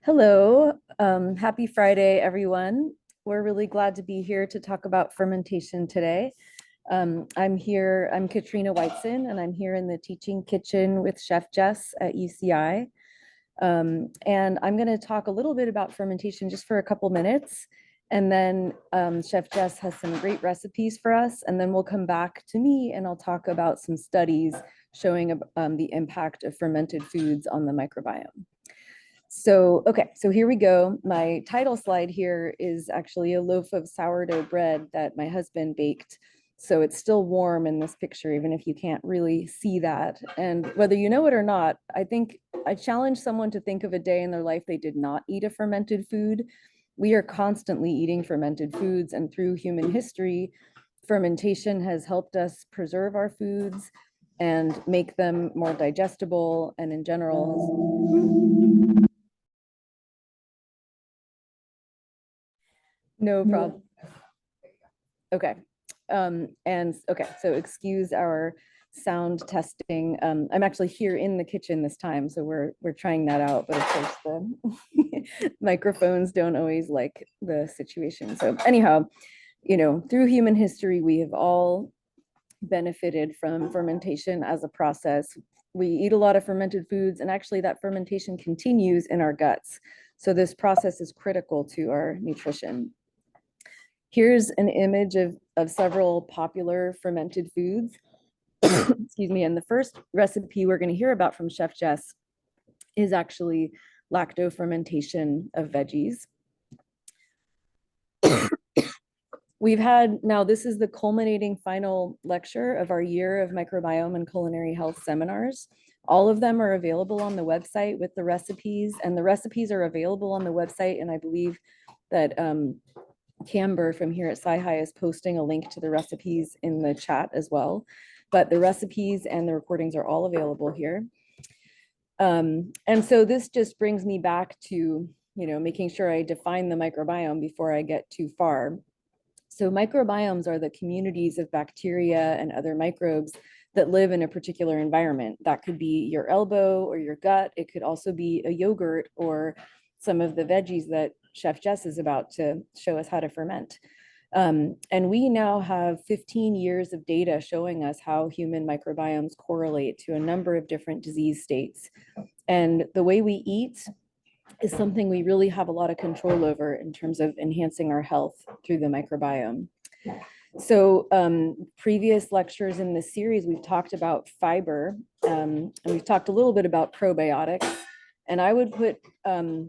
Hello, happy Friday, everyone. We're really glad to be here to talk about fermentation today. I'm Katrina Whiteson, and I'm here in the teaching kitchen with Chef Jess at UCI. And I'm going to talk a little bit about fermentation just for a couple minutes. And then Chef Jess has some great recipes for us. And then we'll come back to me and I'll talk about some studies showing the impact of fermented foods on the microbiome. So here we go. My title slide here is actually a loaf of sourdough bread that my husband baked. So it's still warm in this picture, even if you can't really see that. And whether you know it or not, I think I challenge someone to think of a day in their life they did not eat a fermented food. We are constantly eating fermented foods, and through human history, fermentation has helped us preserve our foods and make them more digestible, and in general, no problem. Okay. So excuse our sound testing. I'm actually here in the kitchen this time, so we're trying that out, but of course the microphones don't always like the situation. So anyhow, through human history, we have all benefited from fermentation as a process. We eat a lot of fermented foods, and actually that fermentation continues in our guts. So this process is critical to our nutrition. Here's an image of several popular fermented foods. Excuse me. And the first recipe we're going to hear about from Chef Jess is actually lacto fermentation of veggies. Now this is the culminating final lecture of our year of microbiome and culinary health seminars. All of them are available on the website with the recipes, and the recipes are available on the website. And I believe that Camber from here at SSIHI is posting a link to the recipes in the chat as well. But the recipes and the recordings are all available here. And so this just brings me back to, making sure I define the microbiome before I get too far. So microbiomes are the communities of bacteria and other microbes that live in a particular environment. That could be your elbow or your gut. It could also be a yogurt or some of the veggies that Chef Jess is about to show us how to ferment. And we now have 15 years of data showing us how human microbiomes correlate to a number of different disease states. And the way we eat is something we really have a lot of control over in terms of enhancing our health through the microbiome. So previous lectures in this series, we've talked about fiber, and we've talked a little bit about probiotics. And I would put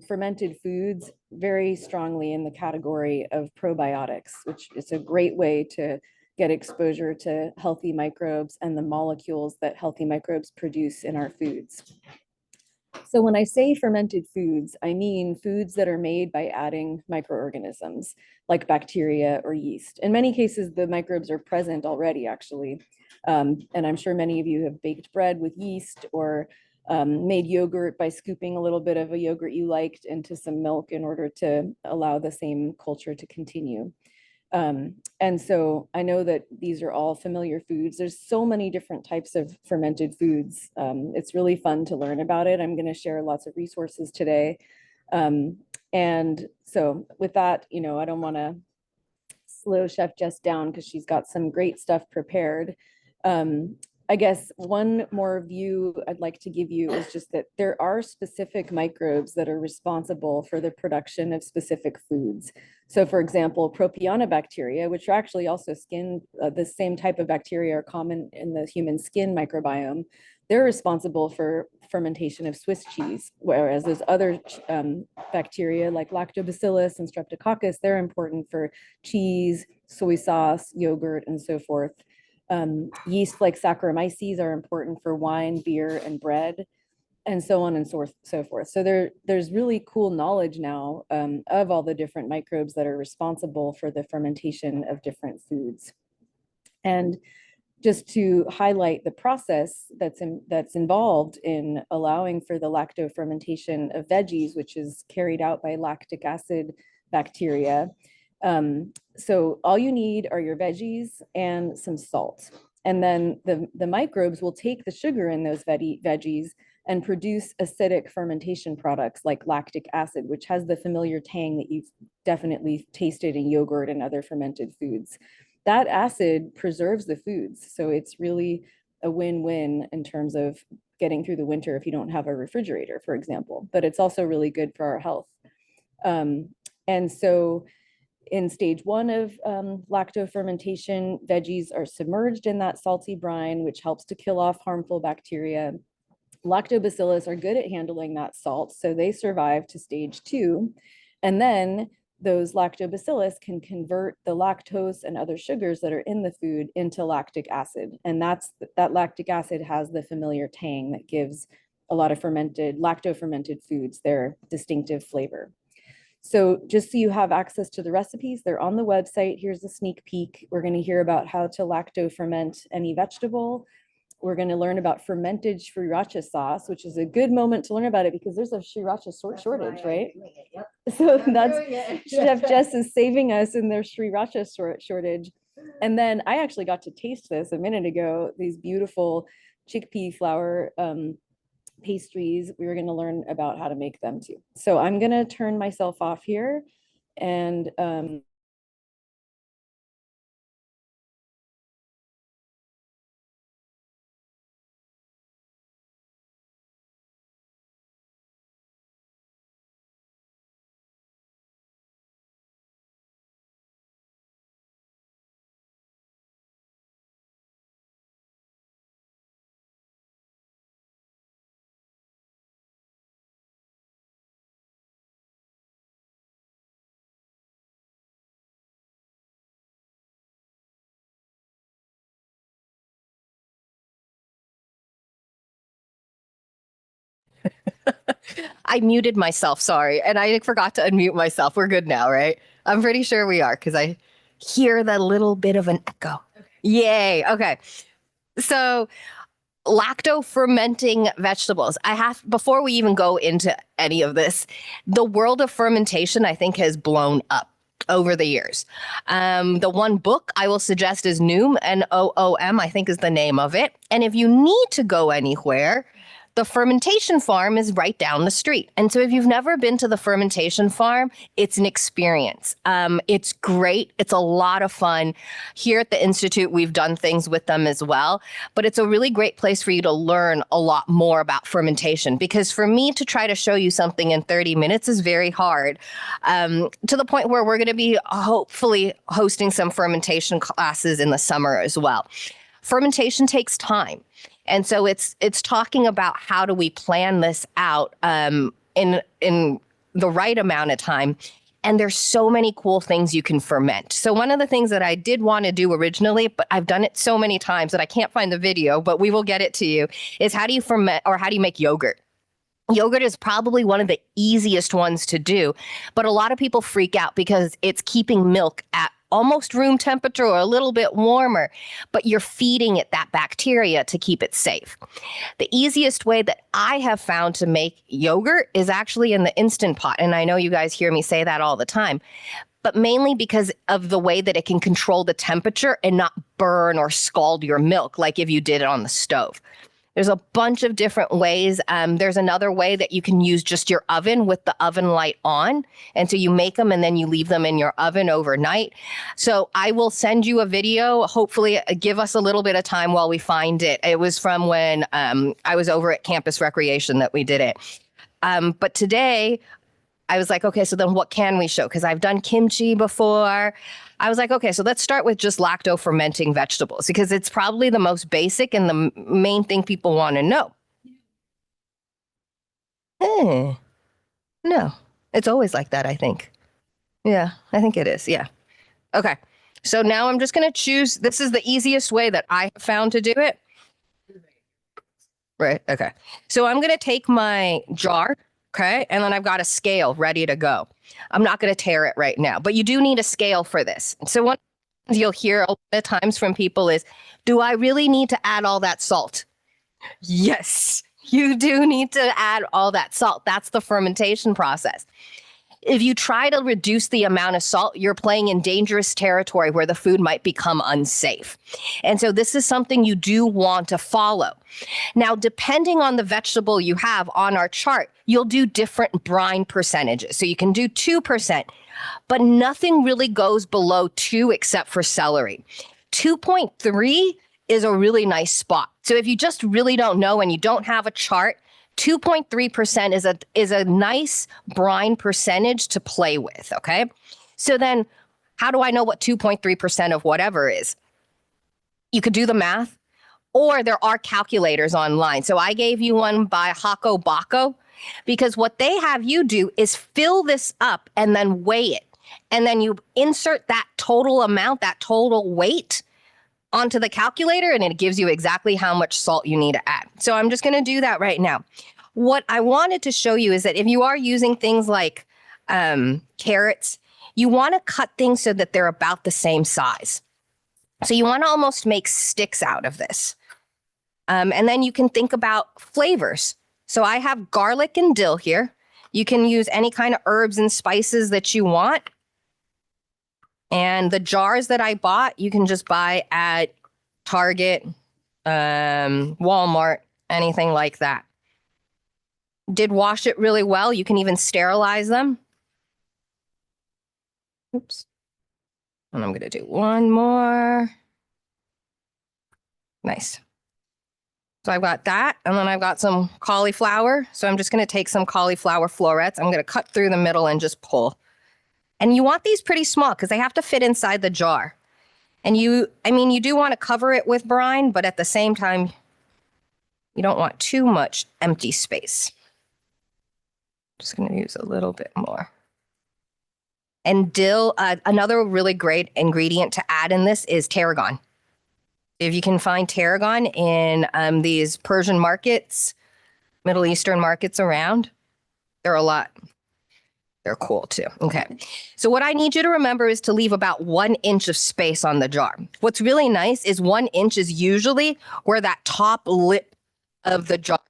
fermented foods very strongly in the category of probiotics, which is a great way to get exposure to healthy microbes and the molecules that healthy microbes produce in our foods. So when I say fermented foods, I mean foods that are made by adding microorganisms like bacteria or yeast. In many cases, the microbes are present already, actually. And I'm sure many of you have baked bread with yeast or made yogurt by scooping a little bit of a yogurt you liked into some milk in order to allow the same culture to continue. And so I know that these are all familiar foods. There's so many different types of fermented foods. It's really fun to learn about it. I'm going to share lots of resources today. And so with that, I don't want to slow Chef Jess down because she's got some great stuff prepared. I guess one more view I'd like to give you is just that there are specific microbes that are responsible for the production of specific foods. So for example, propionibacteria, which are actually also the same type of bacteria are common in the human skin microbiome. They're responsible for fermentation of Swiss cheese, whereas those other bacteria like lactobacillus and streptococcus, they're important for cheese, soy sauce, yogurt, and so forth. Yeast like Saccharomyces are important for wine, beer, and bread, and so on and so forth. So there's really cool knowledge now of all the different microbes that are responsible for the fermentation of different foods. And just to highlight the process that's involved in allowing for the lacto fermentation of veggies, which is carried out by lactic acid bacteria. So all you need are your veggies and some salt. And then the microbes will take the sugar in those veggies and produce acidic fermentation products like lactic acid, which has the familiar tang that you've definitely tasted in yogurt and other fermented foods. That acid preserves the foods. So it's really a win-win in terms of getting through the winter if you don't have a refrigerator, for example, but it's also really good for our health. And so in stage 1 of lactofermentation, veggies are submerged in that salty brine, which helps to kill off harmful bacteria. Lactobacillus are good at handling that salt, so they survive to stage 2. And then those lactobacillus can convert the lactose and other sugars that are in the food into lactic acid. And that lactic acid has the familiar tang that gives a lot of lacto-fermented foods their distinctive flavor. So just so you have access to the recipes, they're on the website. Here's a sneak peek. We're going to hear about how to lacto-ferment any vegetable. We're going to learn about fermented sriracha sauce, which is a good moment to learn about it because there's a sriracha shortage, right? Yep. So that's Chef Jess is saving us in their sriracha shortage. And then I actually got to taste this a minute ago, these beautiful chickpea flour pastries. We were going to learn about how to make them too. So I'm going to turn myself off here and I muted myself, sorry, and I forgot to unmute myself. We're good now, right? I'm pretty sure we are because I hear that little bit of an echo. Okay. Yay. Okay. So lacto fermenting vegetables. Before we even go into any of this, the world of fermentation, I think, has blown up over the years. The one book I will suggest is Noom, Noom, I think is the name of it. And if you need to go anywhere, the fermentation farm is right down the street. And so if you've never been to the fermentation farm, it's an experience. It's great. It's a lot of fun. Here at the Institute, we've done things with them as well. But it's a really great place for you to learn a lot more about fermentation. Because for me to try to show you something in 30 minutes is very hard. To the point where we're going to be hopefully hosting some fermentation classes in the summer as well. Fermentation takes time. And so it's talking about how do we plan this out in the right amount of time. And there's so many cool things you can ferment. So one of the things that I did want to do originally, but I've done it so many times that I can't find the video, but we will get it to you, is how do you ferment or how do you make yogurt? Yogurt is probably one of the easiest ones to do, but a lot of people freak out because it's keeping milk at almost room temperature or a little bit warmer, but you're feeding it that bacteria to keep it safe. The easiest way that I have found to make yogurt is actually in the Instant Pot. And I know you guys hear me say that all the time, but mainly because of the way that it can control the temperature and not burn or scald your milk like if you did it on the stove. There's a bunch of different ways. There's another way that you can use just your oven with the oven light on. And so you make them and then you leave them in your oven overnight. So I will send you a video. Hopefully give us a little bit of time while we find it. It was from when I was over at Campus Recreation that we did it. But today I was like, okay, so then what can we show? Because I've done kimchi before. I was like, okay, so let's start with just lacto fermenting vegetables because it's probably the most basic and the main thing people want to know. No, it's always like that, I think. Yeah, I think it is. Yeah. Okay. So now I'm just going to choose. This is the easiest way that I found to do it. Right. Okay. So I'm going to take my jar. Okay. And then I've got a scale ready to go. I'm not going to tear it right now, but you do need a scale for this. So one you'll hear a lot of times from people is, do I really need to add all that salt? Yes, you do need to add all that salt. That's the fermentation process. If you try to reduce the amount of salt, you're playing in dangerous territory where the food might become unsafe. And so this is something you do want to follow. Now, depending on the vegetable you have on our chart, you'll do different brine percentages. So you can do 2%, but nothing really goes below 2 except for celery. 2.3 is a really nice spot. So if you just really don't know and you don't have a chart, 2.3% is a nice brine percentage to play with, okay? So then how do I know what 2.3% of whatever is? You could do the math, or there are calculators online. So I gave you one by Hako Bako, because what they have you do is fill this up and then weigh it. And then you insert that total amount, that total weight onto the calculator, and it gives you exactly how much salt you need to add. So I'm just going to do that right now. What I wanted to show you is that if you are using things like carrots, you want to cut things so that they're about the same size. So you want to almost make sticks out of this. And then you can think about flavors. So I have garlic and dill here. You can use any kind of herbs and spices that you want. And the jars that I bought, you can just buy at Target, Walmart, anything like that. Did wash it really well. You can even sterilize them. Oops. And I'm going to do one more. Nice. So I've got that, and then I've got some cauliflower. So I'm just going to take some cauliflower florets. I'm going to cut through the middle and just pull. And you want these pretty small because they have to fit inside the jar. And you do want to cover it with brine, but at the same time, you don't want too much empty space. Just going to use a little bit more. And dill, another really great ingredient to add in this is tarragon. If you can find tarragon in these Persian markets, Middle Eastern markets around, they're cool too. Okay. So what I need you to remember is to leave about 1 inch of space on the jar. What's really nice is 1 inch is usually where that top lip of the jar,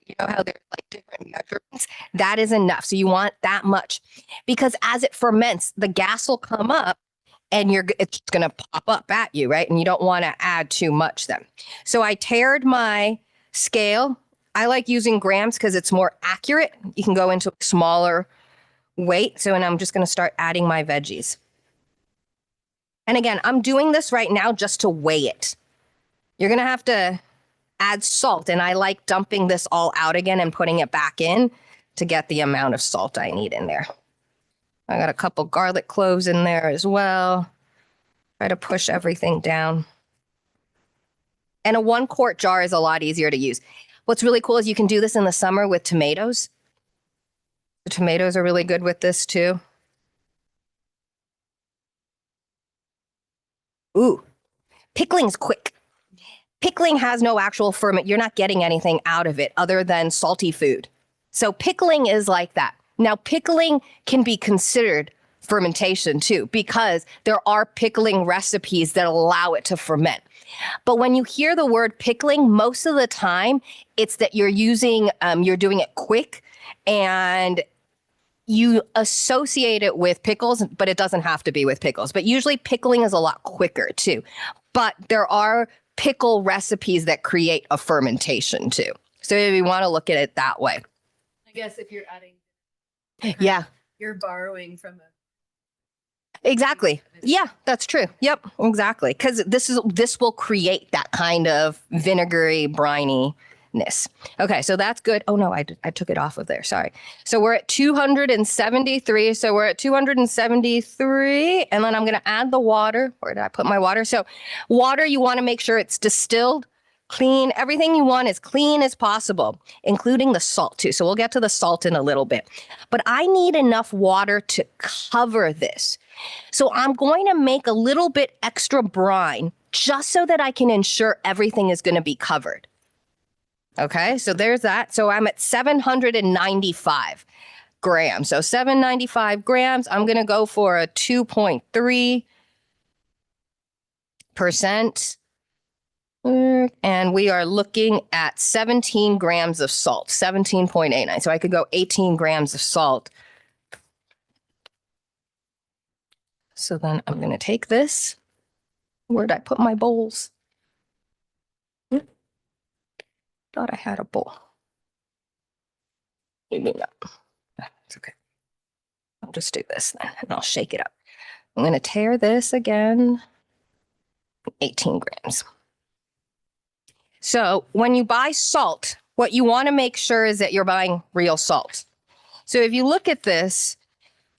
you know how there's like different measurements? That is enough. So you want that much, because as it ferments, the gas will come up and it's going to pop up at you, right? And you don't want to add too much then. So I tared my scale. I like using grams because it's more accurate. You can go into a smaller weight. So, and I'm just going to start adding my veggies. And again, I'm doing this right now just to weigh it. You're going to have to add salt. And I like dumping this all out again and putting it back in to get the amount of salt I need in there. I got a couple garlic cloves in there as well. Try to push everything down. And a 1 quart jar is a lot easier to use. What's really cool is you can do this in the summer with tomatoes. The tomatoes are really good with this too. Ooh, pickling's quick. Pickling has no actual ferment. You're not getting anything out of it other than salty food. So pickling is like that. Now, pickling can be considered fermentation too, because there are pickling recipes that allow it to ferment. But when you hear the word pickling, most of the time, it's that you're doing it quick and you associate it with pickles, but it doesn't have to be with pickles. But usually pickling is a lot quicker too. But there are pickle recipes that create a fermentation too. So if you want to look at it that way. I guess if you're adding, yeah, you're borrowing from a. Exactly. Yeah, that's true. Yep, exactly. Because this will create that kind of vinegary, brininess. Okay, so that's good. Oh no, I took it off of there. Sorry. So we're at 273. So we're at 273, and then I'm going to add the water. Where did I put my water? So water, you want to make sure it's distilled, clean. Everything you want as clean as possible, including the salt too. So we'll get to the salt in a little bit. But I need enough water to cover this. So I'm going to make a little bit extra brine just so that I can ensure everything is going to be covered. Okay, so there's that. So I'm at 795 grams. So 795 grams, I'm going to go for a 2.3%. And we are looking at 17 grams of salt, 17.89. So I could go 18 grams of salt. So then I'm going to take this. Where'd I put my bowls? Thought I had a bowl. Maybe not. It's okay. I'll just do this then, and I'll shake it up. I'm going to tare this again. 18 grams. So when you buy salt, what you want to make sure is that you're buying real salt. So if you look at this,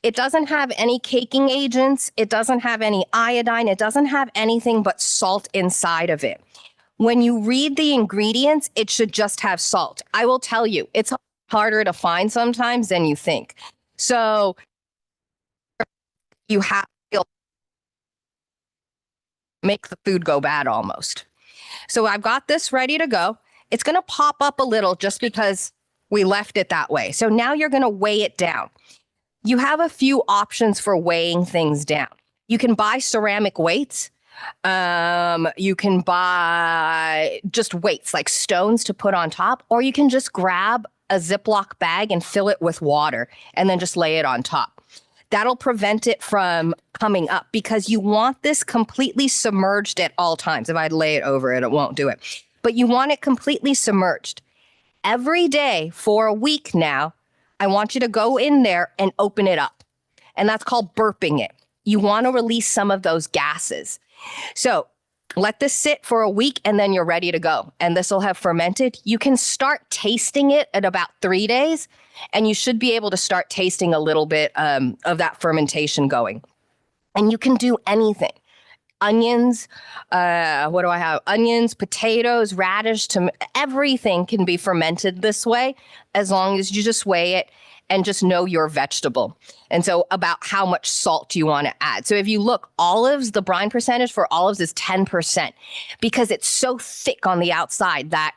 it doesn't have any caking agents. It doesn't have any iodine. It doesn't have anything but salt inside of it. When you read the ingredients, it should just have salt. I will tell you, it's harder to find sometimes than you think. So you have to make the food go bad almost. So I've got this ready to go. It's going to pop up a little just because we left it that way. So now you're going to weigh it down. You have a few options for weighing things down. You can buy ceramic weights. You can buy just weights like stones to put on top, or you can just grab a Ziploc bag and fill it with water and then just lay it on top. That'll prevent it from coming up because you want this completely submerged at all times. If I lay it over it, it won't do it. But you want it completely submerged. Every day for a week now, I want you to go in there and open it up. And that's called burping it. You want to release some of those gases. So let this sit for a week and then you're ready to go. And this will have fermented. You can start tasting it at about 3 days. And you should be able to start tasting a little bit of that fermentation going. And you can do anything. Onions, what do I have? Onions, potatoes, radish, everything can be fermented this way as long as you just weigh it and just know your vegetable. And so about how much salt you want to add. So if you look, olives, the brine percentage for olives is 10% because it's so thick on the outside, that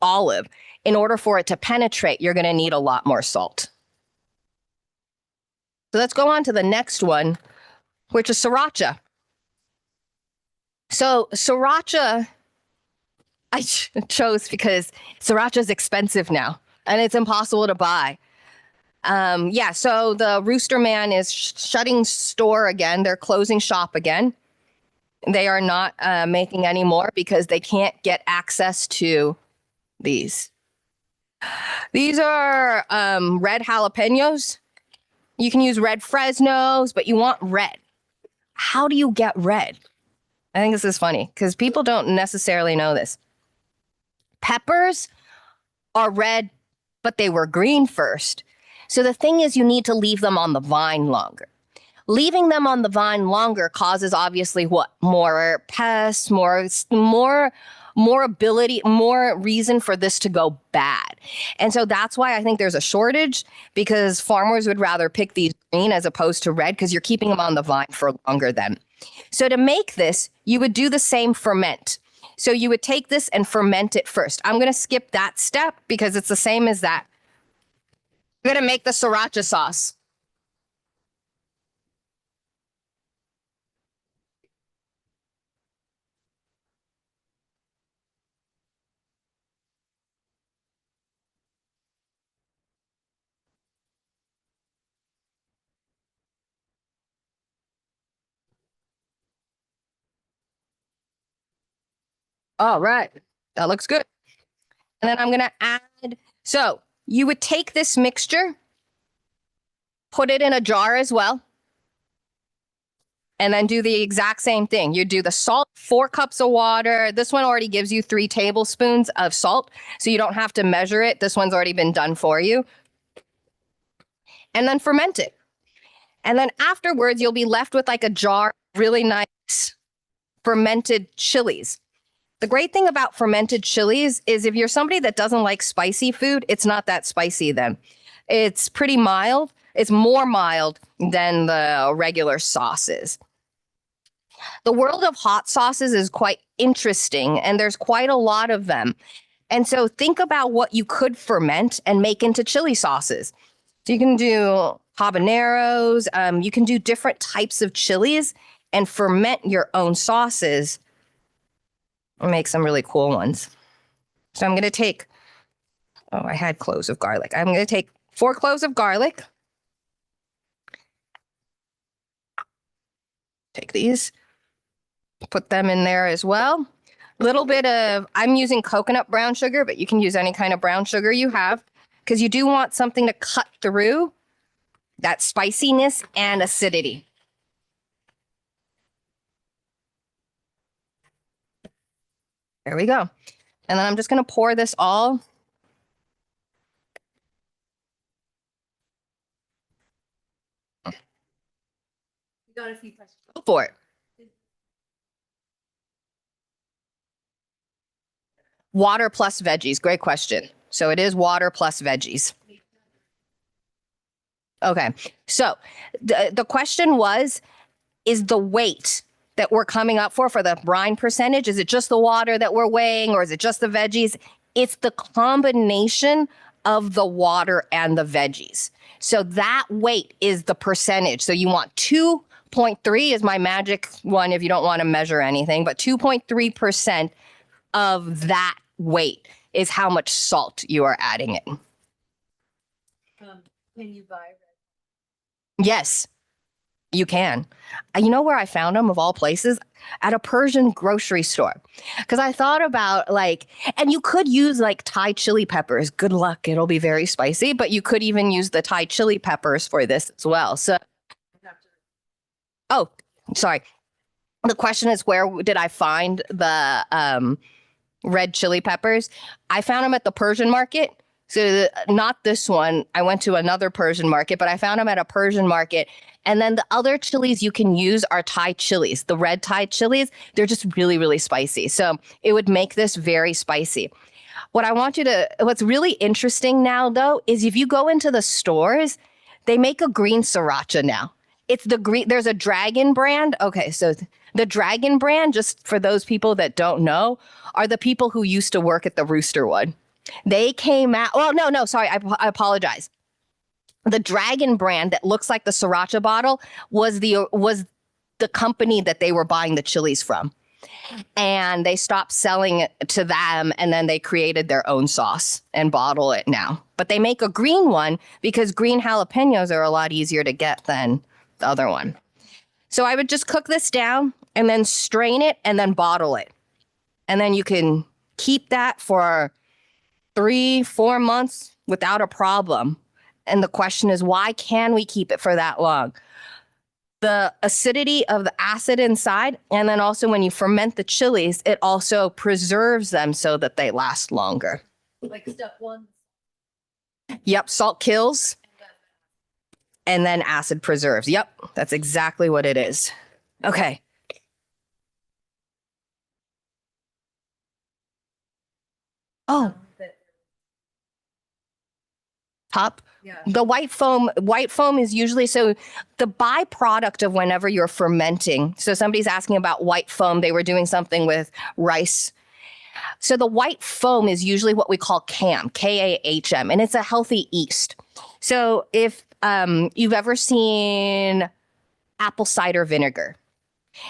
olive. In order for it to penetrate, you're going to need a lot more salt. So let's go on to the next one, which is sriracha. So sriracha, I chose because sriracha is expensive now and it's impossible to buy. So the Rooster Man is shutting store again. They're closing shop again. They are not making any more because they can't get access to these. These are red jalapenos. You can use red Fresnos, but you want red. How do you get red? I think this is funny because people don't necessarily know this. Peppers are red, but they were green first. So the thing is, you need to leave them on the vine longer. Leaving them on the vine longer causes obviously what? More pests, more ability, more reason for this to go bad. And so that's why I think there's a shortage, because farmers would rather pick these green as opposed to red because you're keeping them on the vine for longer then. So to make this, you would do the same ferment. So you would take this and ferment it first. I'm going to skip that step because it's the same as that. I'm going to make the sriracha sauce. All right. That looks good. And then I'm going to add, so you would take this mixture, put it in a jar as well, and then do the exact same thing. You do the salt, 4 cups of water. This one already gives you 3 tablespoons of salt, so you don't have to measure it. This one's already been done for you. And then ferment it. And then afterwards, you'll be left with like a jar of really nice fermented chilies. The great thing about fermented chilies is if you're somebody that doesn't like spicy food, it's not that spicy then. It's pretty mild. It's more mild than the regular sauces. The world of hot sauces is quite interesting, and there's quite a lot of them. And so think about what you could ferment and make into chili sauces. So you can do habaneros, you can do different types of chilies and ferment your own sauces. Make some really cool ones. So I'm going to take, I had cloves of garlic. I'm going to take 4 cloves of garlic. Take these, put them in there as well. Little bit of, I'm using coconut brown sugar, but you can use any kind of brown sugar you have because you do want something to cut through that spiciness and acidity. There we go. And then I'm just going to pour this all. You got a few questions. Go for it. Water plus veggies. Great question. So it is water plus veggies. Okay. So the question was, is the weight that we're coming up for the brine percentage, is it just the water that we're weighing or is it just the veggies? It's the combination of the water and the veggies. So that weight is the percentage. So you want 2.3 is my magic one if you don't want to measure anything, but 2.3% of that weight is how much salt you are adding in. Can you buy? Yes, you can. You know where I found them of all places? At a Persian grocery store. Because I thought about and you could use Thai chili peppers. Good luck. It'll be very spicy, but you could even use the Thai chili peppers for this as well. So, oh, sorry. The question is, where did I find the red chili peppers? I found them at the Persian market. So not this one. I went to another Persian market, but I found them at a Persian market. And then the other chilies you can use are Thai chilies, the red Thai chilies. They're just really, really spicy. So it would make this very spicy. What's really interesting now, though, is if you go into the stores, they make a green sriracha now. It's the green, there's a Dragon brand. Okay, so the Dragon brand, just for those people that don't know, are the people who used to work at the Rooster one. They came out, well, no, sorry, I apologize. The Dragon brand that looks like the sriracha bottle was the company that they were buying the chilies from. And they stopped selling it to them, and then they created their own sauce and bottle it now. But they make a green one because green jalapenos are a lot easier to get than the other one. So I would just cook this down and then strain it and then bottle it. And then you can keep that for 3-4 months without a problem. And the question is, why can we keep it for that long? The acidity of the acid inside, and then also when you ferment the chilies, it also preserves them so that they last longer. Like step one. Yep, salt kills, and then acid preserves. Yep, that's exactly what it is. Okay. Oh. Top. Yeah. The white foam is usually, so the byproduct of whenever you're fermenting. So somebody's asking about white foam. They were doing something with rice. So the white foam is usually what we call KAHM, K-A-H-M, and it's a healthy yeast. So if you've ever seen apple cider vinegar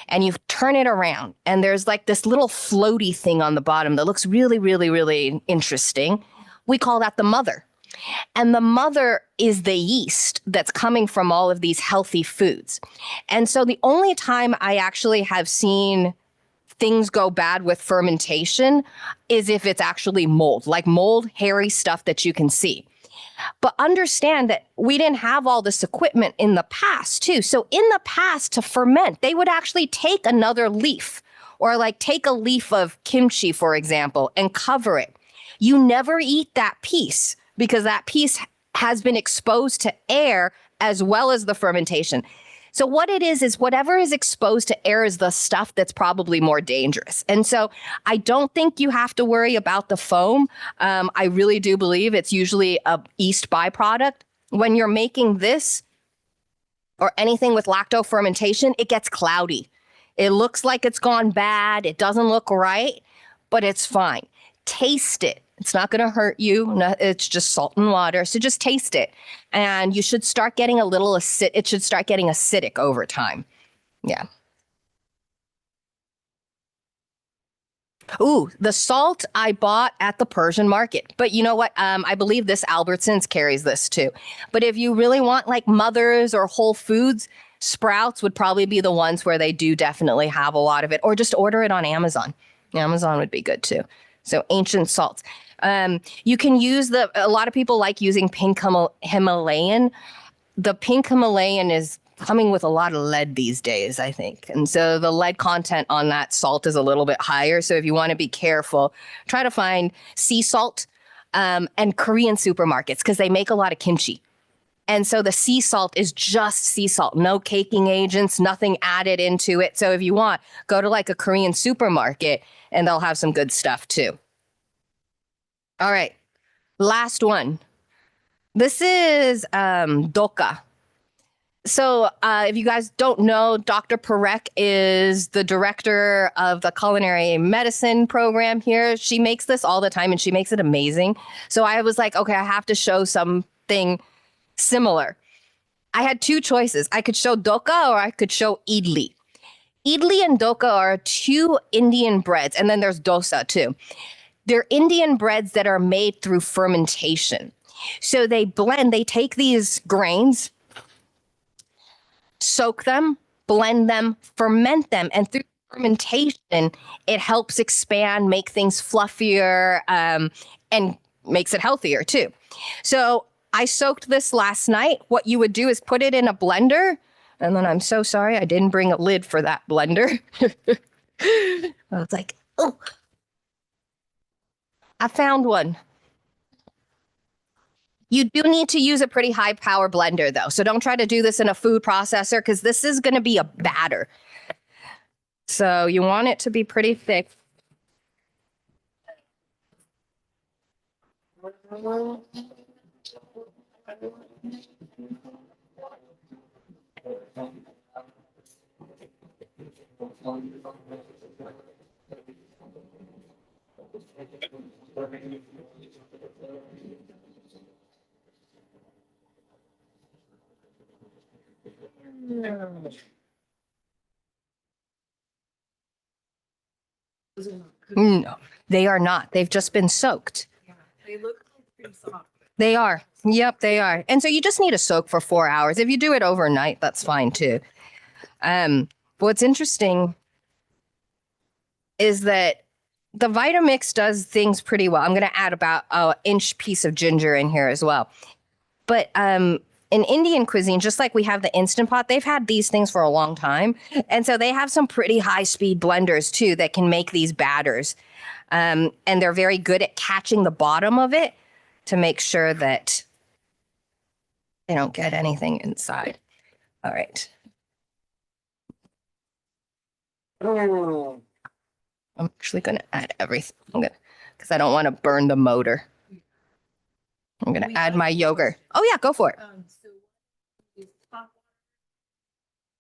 and you turn it around and there's this little floaty thing on the bottom that looks really, really, really interesting, we call that the mother. And the mother is the yeast that's coming from all of these healthy foods. And so the only time I actually have seen things go bad with fermentation is if it's actually mold, like mold, hairy stuff that you can see. But understand that we didn't have all this equipment in the past too. So in the past, to ferment, they would actually take another leaf or take a leaf of kimchi, for example, and cover it. You never eat that piece, because that piece has been exposed to air as well as the fermentation. So what it is whatever is exposed to air is the stuff that's probably more dangerous. And so I don't think you have to worry about the foam. I really do believe it's usually a yeast byproduct. When you're making this or anything with lacto fermentation, it gets cloudy. It looks like it's gone bad. It doesn't look right, but it's fine. Taste it. It's not going to hurt you. No, it's just salt and water. So just taste it. And you should start getting it should start getting acidic over time. Yeah. Ooh, the salt I bought at the Persian market. But you know what? I believe this Albertsons carries this too. But if you really want Mother's or Whole Foods, Sprouts would probably be the ones where they do definitely have a lot of it, or just order it on Amazon. Amazon would be good too. So ancient salts. You can use a lot of people like using pink Himalayan. The pink Himalayan is coming with a lot of lead these days, I think. And so the lead content on that salt is a little bit higher. So if you want to be careful, try to find sea salt and Korean supermarkets, because they make a lot of kimchi. And so the sea salt is just sea salt, no caking agents, nothing added into it. So if you want, go to like a Korean supermarket and they'll have some good stuff too. All right, last one. This is doka. So if you guys don't know, Dr. Parek is the director of the culinary medicine program here. She makes this all the time and she makes it amazing. So I was like, okay, I have to show something similar. I had two choices. I could show doka or I could show idli. Idli and doka are two Indian breads, and then there's dosa too. They're Indian breads that are made through fermentation. So they take these grains, soak them, blend them, ferment them, and through fermentation, it helps expand, make things fluffier, and makes it healthier too. So I soaked this last night. What you would do is put it in a blender, and then I'm so sorry I didn't bring a lid for that blender. I was like, oh, I found one. You do need to use a pretty high power blender though. So don't try to do this in a food processor, because this is going to be a batter. So you want it to be pretty thick. No, they are not. They've just been soaked. Yeah, they look pretty soft. They are. Yep, they are. And so you just need to soak for 4 hours. If you do it overnight, that's fine too. What's interesting is that the Vitamix does things pretty well. I'm going to add about an inch piece of ginger in here as well. But in Indian cuisine, just like we have the Instant Pot, they've had these things for a long time. And so they have some pretty high-speed blenders too that can make these batters. And they're very good at catching the bottom of it to make sure that they don't get anything inside. All right. I'm actually going to add everything because I don't want to burn the motor. I'm going to add my yogurt. Oh, yeah, go for it.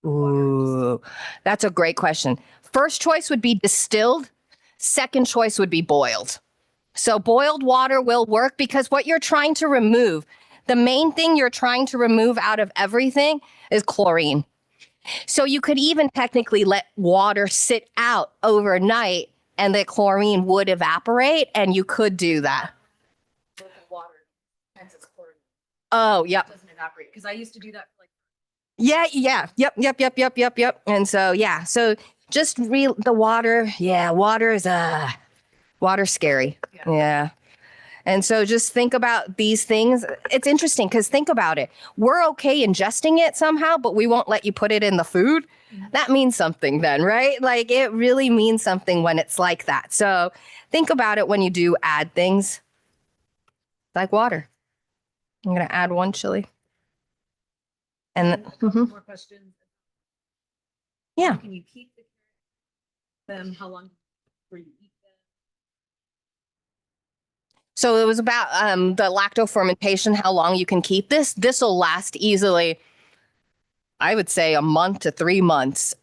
Ooh, that's a great question. First choice would be distilled. Second choice would be boiled. So boiled water will work because what you're trying to remove, the main thing you're trying to remove out of everything is chlorine. So you could even technically let water sit out overnight and the chlorine would evaporate, and you could do that. Water, hence it's chlorine. Oh, yep. It doesn't evaporate, because I used to do that for like. Yeah. Yep. And so, yeah. So just the water. Yeah. Water is water scary. Yeah. And so just think about these things. It's interesting because think about it. We're okay ingesting it somehow, but we won't let you put it in the food. That means something then, right? Like it really means something when it's like that. So think about it when you do add things like water. I'm going to add one chili. And more questions. Yeah. Can you keep them? How long before you eat them? So it was about the lacto fermentation, how long you can keep this. This will last easily, I would say, a month to 3 months.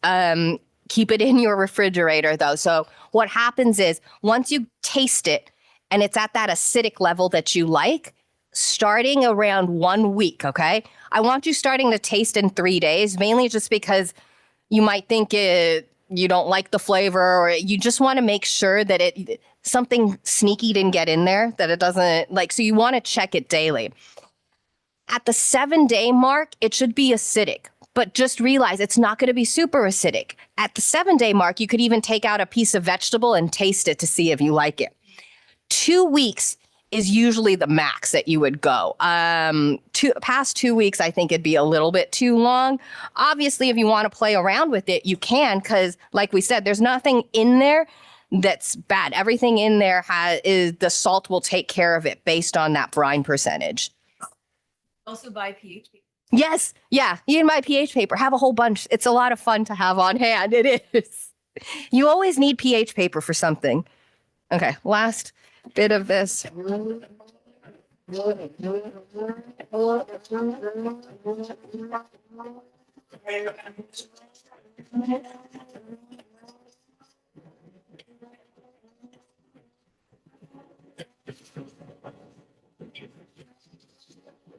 Keep it in your refrigerator though. So what happens is once you taste it and it's at that acidic level that you like, starting around 1 week, okay? I want you starting to taste in 3 days, mainly just because you might think you don't like the flavor, or you just want to make sure that something sneaky didn't get in there, that it doesn't so you want to check it daily. At the 7-day mark, it should be acidic. But just realize it's not going to be super acidic. At the 7-day mark, you could even take out a piece of vegetable and taste it to see if you like it. 2 weeks is usually the max that you would go. Past 2 weeks, I think it'd be a little bit too long. Obviously, if you want to play around with it, you can, because like we said, there's nothing in there that's bad. Everything in there is the salt will take care of it based on that brine percentage. Also buy pH paper. Yes. Yeah. You can buy pH paper. Have a whole bunch. It's a lot of fun to have on hand. It is. You always need pH paper for something. Okay. Last bit of this.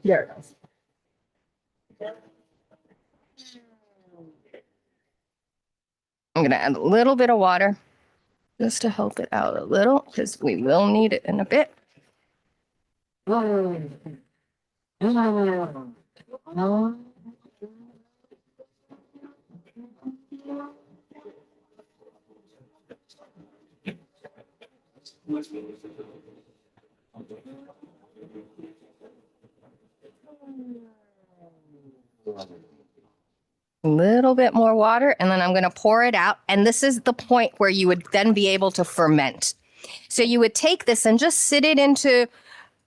There it goes. I'm going to add a little bit of water just to help it out a little, because we will need it in a bit. A little bit more water, and then I'm going to pour it out. And this is the point where you would then be able to ferment. So you would take this and just sit it into,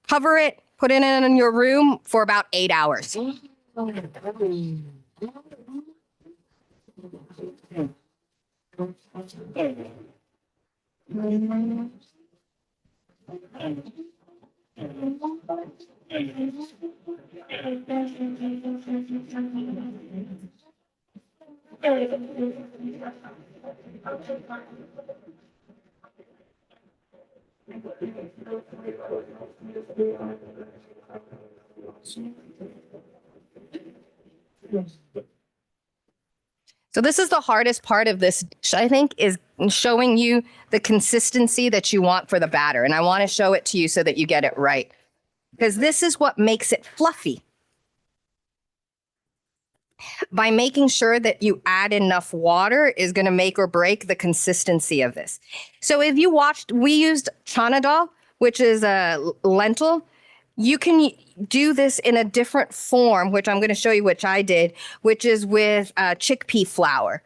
cover it, put it in your room for about 8 hours. So this is the hardest part of this dish, I think, is showing you the consistency that you want for the batter. And I want to show it to you so that you get it right, because this is what makes it fluffy. By making sure that you add enough water is going to make or break the consistency of this. So if you watched, we used chana dal, which is a lentil. You can do this in a different form, which I'm going to show you, which I did, which is with chickpea flour.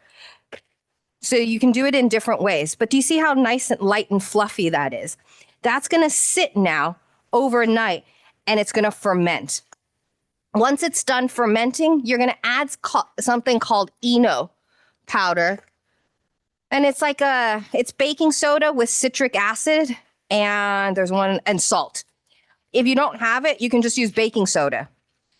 So you can do it in different ways. But do you see how nice and light and fluffy that is? That's going to sit now overnight, and it's going to ferment. Once it's done fermenting, you're going to add something called Eno powder. And it's like it's baking soda with citric acid, and there's one, and salt. If you don't have it, you can just use baking soda.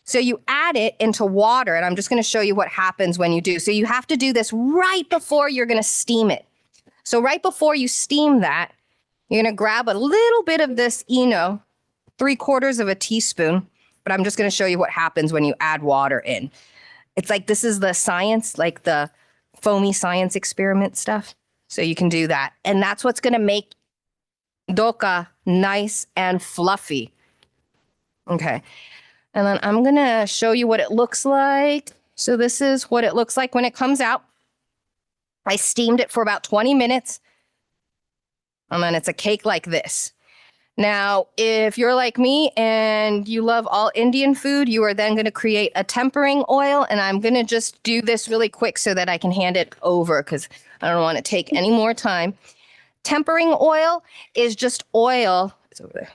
So you add it into water, and I'm just going to show you what happens when you do. So you have to do this right before you're going to steam it. So right before you steam that, you're going to grab a little bit of this Eno, 3/4 of a teaspoon, but I'm just going to show you what happens when you add water in. It's like, this is the science, like the foamy science experiment stuff. So you can do that. And that's what's going to make doka nice and fluffy. Okay. And then I'm going to show you what it looks like. So this is what it looks like when it comes out. I steamed it for about 20 minutes. And then it's a cake like this. Now, if you're like me and you love all Indian food, you are then going to create a tempering oil. And I'm going to just do this really quick so that I can hand it over, because I don't want to take any more time. Tempering oil is just oil. It's over there.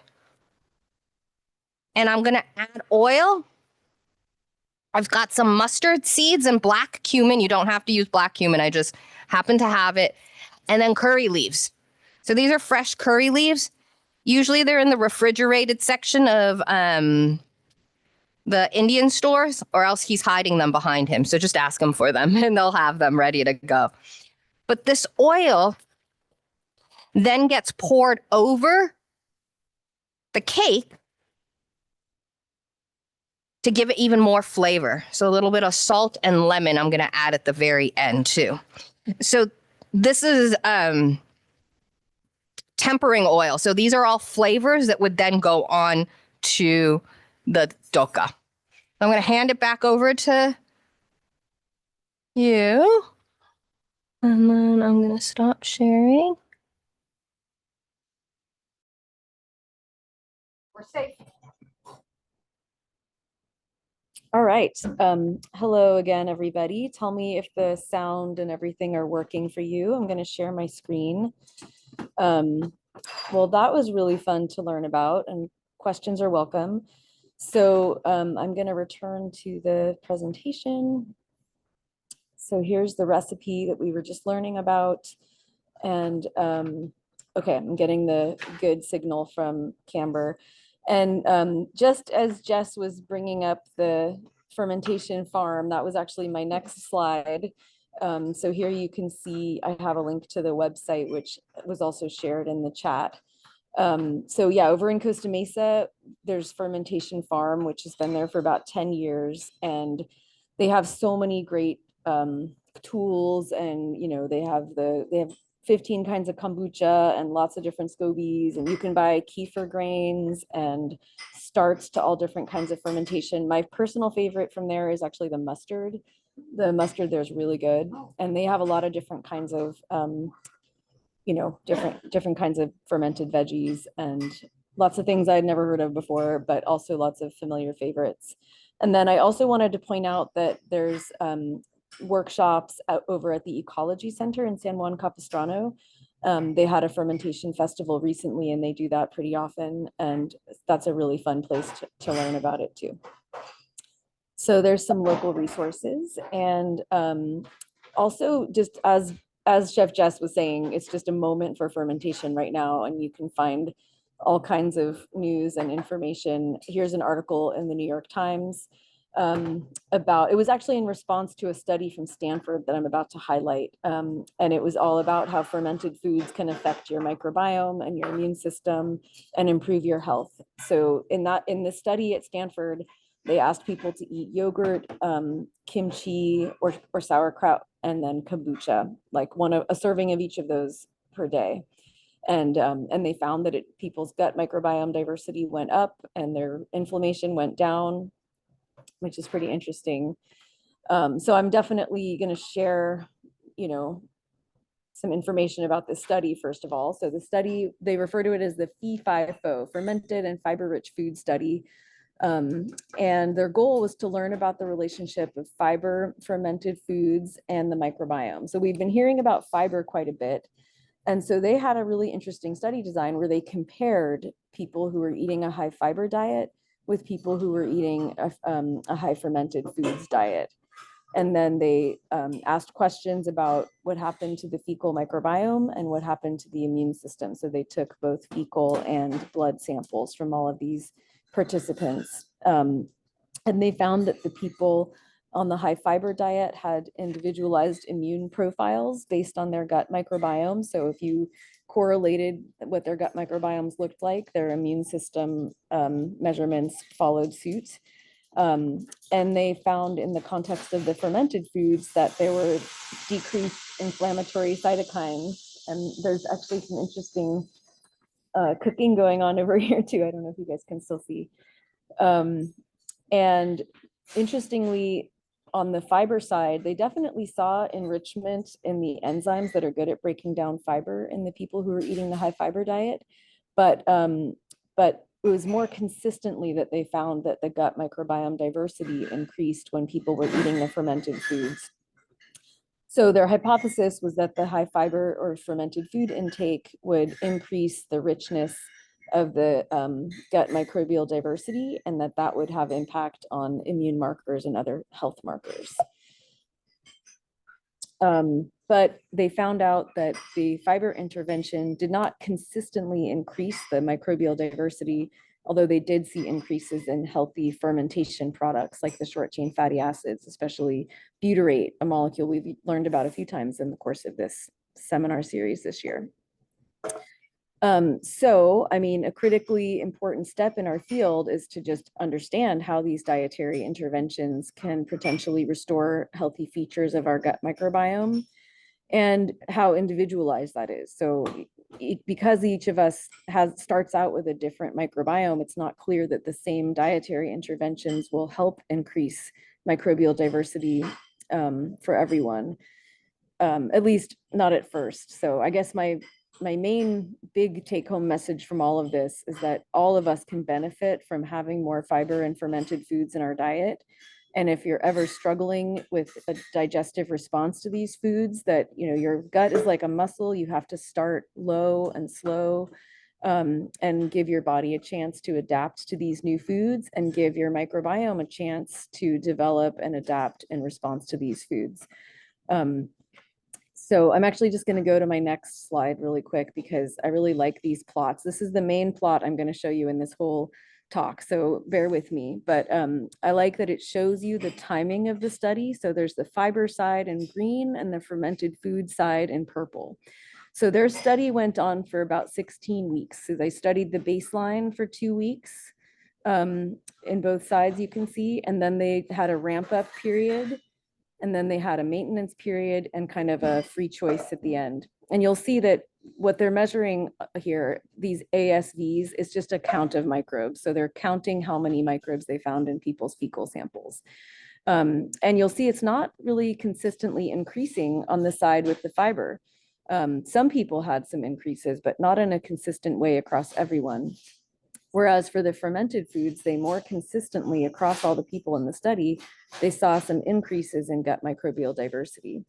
And I'm going to add oil. I've got some mustard seeds and black cumin. You don't have to use black cumin. I just happen to have it. And then curry leaves. So these are fresh curry leaves. Usually they're in the refrigerated section of the Indian stores, or else he's hiding them behind him. So just ask him for them and they'll have them ready to go. But this oil then gets poured over the cake to give it even more flavor. So a little bit of salt and lemon I'm going to add at the very end too. So this is tempering oil. So these are all flavors that would then go on to the doka. I'm going to hand it back over to You. And then I'm going to stop sharing. We're safe. All right. Hello again, everybody. Tell me if the sound and everything are working for you. I'm going to share my screen. Well, that was really fun to learn about, and questions are welcome. So I'm going to return to the presentation. So here's the recipe that we were just learning about. And okay, I'm getting the good signal from Camber. And just as Jess was bringing up the fermentation farm, that was actually my next slide. So here you can see I have a link to the website, which was also shared in the chat. So yeah, over in Costa Mesa, there's Fermentation Farm, which has been there for about 10 years. And they have so many great tools, and they have 15 kinds of kombucha and lots of different scobies, and you can buy kefir grains and starts to all different kinds of fermentation. My personal favorite from there is actually the mustard. The mustard there is really good, and they have a lot of different kinds of different kinds of fermented veggies and lots of things I'd never heard of before, but also lots of familiar favorites. And then I also wanted to point out that there's workshops over at the Ecology Center in San Juan Capistrano. They had a fermentation festival recently, and they do that pretty often. And that's a really fun place to learn about it too. So there's some local resources. And also, just as Chef Jess was saying, it's just a moment for fermentation right now, and you can find all kinds of news and information. Here's an article in the New York Times about, it was actually in response to a study from Stanford that I'm about to highlight. And it was all about how fermented foods can affect your microbiome and your immune system and improve your health. So in the study at Stanford, they asked people to eat yogurt, kimchi, or sauerkraut, and then kombucha, like a serving of each of those per day. And they found that people's gut microbiome diversity went up and their inflammation went down, which is pretty interesting. So I'm definitely going to share, some information about this study, first of all. So the study, they refer to it as the FI-FO, Fermented and Fiber-Rich Food Study. And their goal was to learn about the relationship of fiber, fermented foods, and the microbiome. So we've been hearing about fiber quite a bit. And so they had a really interesting study design where they compared people who were eating a high fiber diet with people who were eating a high fermented foods diet. And then they asked questions about what happened to the fecal microbiome and what happened to the immune system. So they took both fecal and blood samples from all of these participants. And they found that the people on the high fiber diet had individualized immune profiles based on their gut microbiome. So if you correlated what their gut microbiomes looked like, their immune system measurements followed suit. And they found in the context of the fermented foods that there were decreased inflammatory cytokines. And there's actually some interesting cooking going on over here too. I don't know if you guys can still see. And interestingly, on the fiber side, they definitely saw enrichment in the enzymes that are good at breaking down fiber in the people who were eating the high fiber diet. But it was more consistently that they found that the gut microbiome diversity increased when people were eating the fermented foods. So their hypothesis was that the high fiber or fermented food intake would increase the richness of the gut microbial diversity, and that would have impact on immune markers and other health markers. But they found out that the fiber intervention did not consistently increase the microbial diversity, although they did see increases in healthy fermentation products like the short chain fatty acids, especially butyrate, a molecule we've learned about a few times in the course of this seminar series this year. So, I mean, a critically important step in our field is to just understand how these dietary interventions can potentially restore healthy features of our gut microbiome and how individualized that is. So because each of us starts out with a different microbiome, it's not clear that the same dietary interventions will help increase microbial diversity for everyone, at least not at first. So I guess my main big take home message from all of this is that all of us can benefit from having more fiber and fermented foods in our diet. And if you're ever struggling with a digestive response to these foods, that, you know, your gut is like a muscle, you have to start low and slow, and give your body a chance to adapt to these new foods, and give your microbiome a chance to develop and adapt in response to these foods. So I'm actually just going to go to my next slide really quick because I really like these plots. This is the main plot I'm going to show you in this whole talk, so bear with me. But I like that it shows you the timing of the study. So there's the fiber side in green and the fermented food side in purple. So their study went on for about 16 weeks. So they studied the baseline for 2 weeks in both sides, you can see, and then they had a ramp up period, and then they had a maintenance period and kind of a free choice at the end. And you'll see that what they're measuring here, these ASVs, is just a count of microbes. So they're counting how many microbes they found in people's fecal samples. And you'll see it's not really consistently increasing on the side with the fiber. Some people had some increases, but not in a consistent way across everyone. Whereas for the fermented foods, they more consistently across all the people in the study, they saw some increases in gut microbial diversity.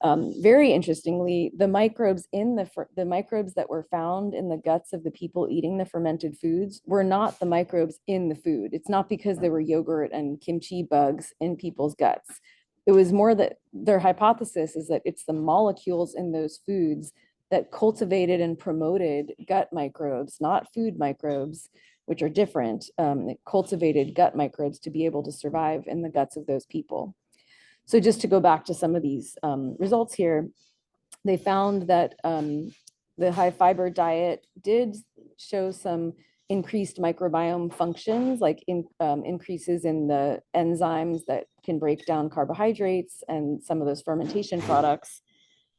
Very interestingly, the microbes the microbes that were found in the guts of the people eating the fermented foods were not the microbes in the food. It's not because there were yogurt and kimchi bugs in people's guts. It was more that their hypothesis is that it's the molecules in those foods that cultivated and promoted gut microbes, not food microbes, which are different. It cultivated gut microbes to be able to survive in the guts of those people. So just to go back to some of these results here, they found that the high fiber diet did show some increased microbiome functions, like increases in the enzymes that can break down carbohydrates and some of those fermentation products.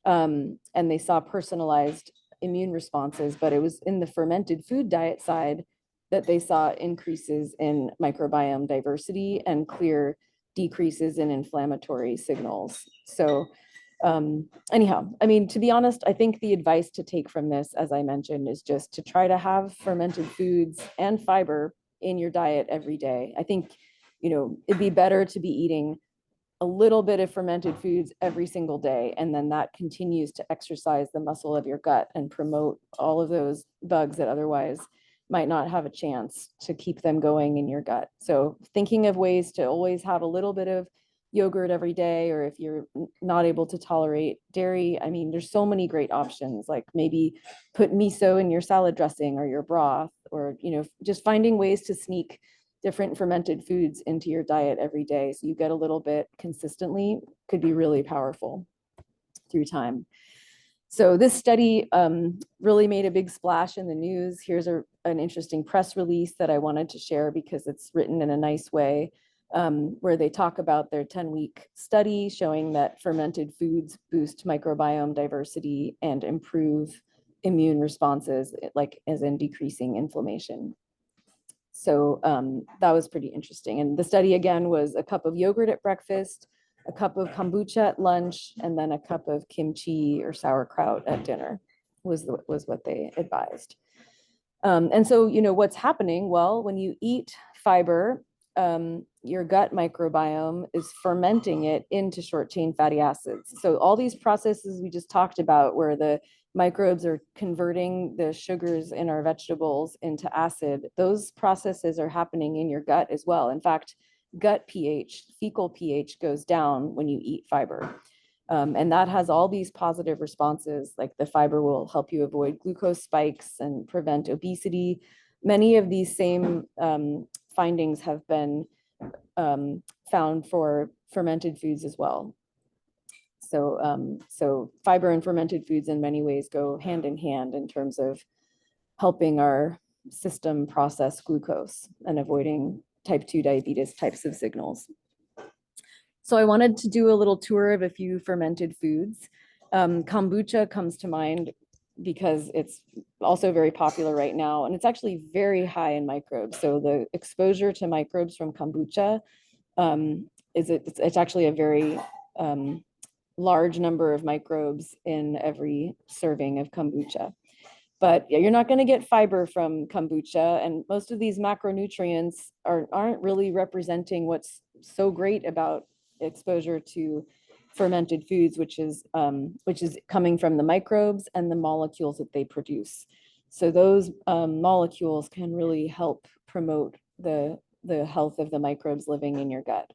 And they saw personalized immune responses, but it was in the fermented food diet side that they saw increases in microbiome diversity and clear decreases in inflammatory signals. So anyhow, I mean, to be honest, I think the advice to take from this, as I mentioned, is just to try to have fermented foods and fiber in your diet every day. I think, you know, it'd be better to be eating a little bit of fermented foods every single day, and then that continues to exercise the muscle of your gut and promote all of those bugs that otherwise might not have a chance to keep them going in your gut. So thinking of ways to always have a little bit of yogurt every day, or if you're not able to tolerate dairy, I mean, there's so many great options, like maybe put miso in your salad dressing or your broth, or, you know, just finding ways to sneak different fermented foods into your diet every day so you get a little bit consistently could be really powerful through time. So this study really made a big splash in the news. Here's an interesting press release that I wanted to share because it's written in a nice way, where they talk about their 10-week study showing that fermented foods boost microbiome diversity and improve immune responses, like as in decreasing inflammation. So that was pretty interesting. And the study again was a cup of yogurt at breakfast, a cup of kombucha at lunch, and then a cup of kimchi or sauerkraut at dinner was what they advised. And so, you know, what's happening? Well, when you eat fiber, your gut microbiome is fermenting it into short chain fatty acids. So all these processes we just talked about, where the microbes are converting the sugars in our vegetables into acid, those processes are happening in your gut as well. In fact, gut pH, fecal pH goes down when you eat fiber. And that has all these positive responses, like the fiber will help you avoid glucose spikes and prevent obesity. Many of these same findings have been found for fermented foods as well. So fiber and fermented foods in many ways go hand in hand in terms of helping our system process glucose and avoiding type 2 diabetes types of signals. So I wanted to do a little tour of a few fermented foods. Kombucha comes to mind because it's also very popular right now, and it's actually very high in microbes. So the exposure to microbes from kombucha it's actually a very large number of microbes in every serving of kombucha. But you're not going to get fiber from kombucha, and most of these macronutrients aren't really representing what's so great about exposure to fermented foods, which is coming from the microbes and the molecules that they produce. So those molecules can really help promote the health of the microbes living in your gut.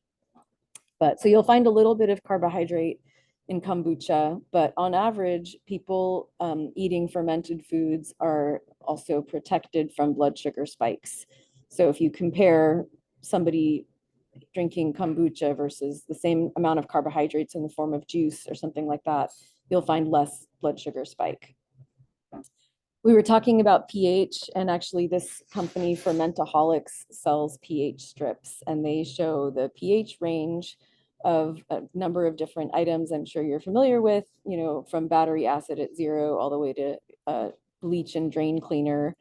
But so you'll find a little bit of carbohydrate in kombucha, but on average, people eating fermented foods are also protected from blood sugar spikes. So if you compare somebody drinking kombucha versus the same amount of carbohydrates in the form of juice or something like that, you'll find less blood sugar spike. We were talking about pH, and actually this company Fermentaholics sells pH strips, and they show the pH range of a number of different items I'm sure you're familiar with, you know, from battery acid at 0 all the way to bleach and drain cleaner